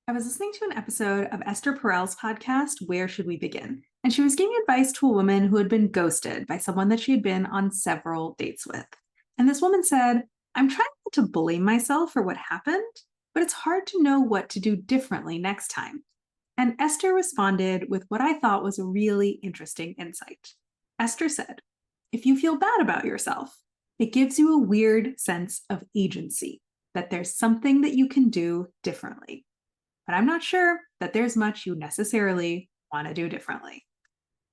I was listening to an episode of Esther Perel's podcast, Where Should We Begin? And she was giving advice to a woman who had been ghosted by someone that she had been on several dates with. And this woman said, I'm trying not to blame myself for what happened, but it's hard to know what to do differently next time. And Esther responded with what I thought was a really interesting insight. Esther said, if you feel bad about yourself, it gives you a weird sense of agency, that there's something that you can do differently. But I'm not sure that there's much you necessarily want to do differently.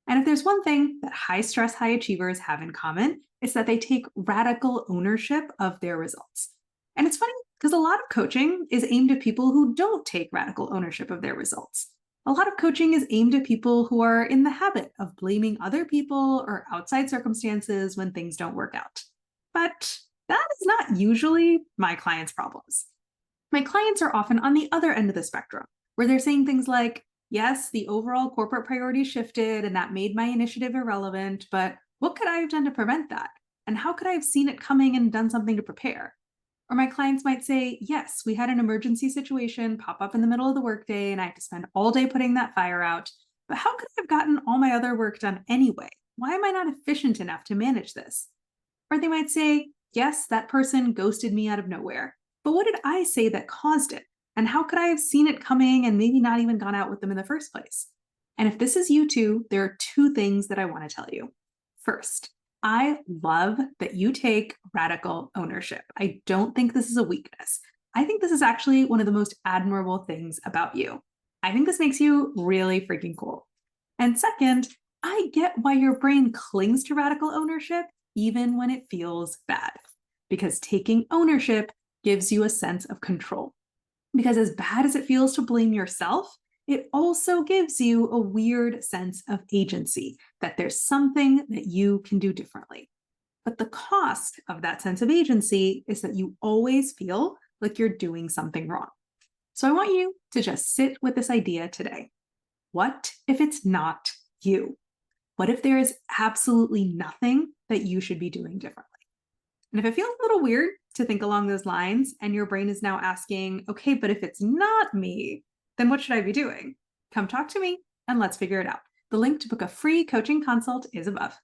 And if there's one thing that high stress, high achievers have in common, it's that they take radical ownership of their results. And it's funny because a lot of coaching is aimed at people who don't take radical ownership of their results. A lot of coaching is aimed at people who are in the habit of blaming other people or outside circumstances when things don't work out. But that is not usually my clients' problems. My clients are often on the other end of the spectrum, where they're saying things like, yes, the overall corporate priorities shifted and that made my initiative irrelevant, but what could I have done to prevent that? And how could I have seen it coming and done something to prepare? Or my clients might say, yes, we had an emergency situation pop up in the middle of the workday and I had to spend all day putting that fire out, but how could I have gotten all my other work done anyway? Why am I not efficient enough to manage this? Or they might say, yes, that person ghosted me out of nowhere. But what did I say that caused it? And how could I have seen it coming and maybe not even gone out with them in the first place? And if this is you too, there are two things that I want to tell you. First, I love that you take radical ownership. I don't think this is a weakness. I think this is actually one of the most admirable things about you. I think this makes you really freaking cool. And second, I get why your brain clings to radical ownership even when it feels bad, because taking ownership gives you a sense of control. Because as bad as it feels to blame yourself, it also gives you a weird sense of agency, that there's something that you can do differently. But the cost of that sense of agency is that you always feel like you're doing something wrong. So I want you to just sit with this idea today. What if it's not you? What if there is absolutely nothing that you should be doing differently? And if it feels a little weird to think along those lines, and your brain is now asking, okay, but if it's not me, then what should I be doing? Come talk to me and let's figure it out. The link to book a free coaching consult is above.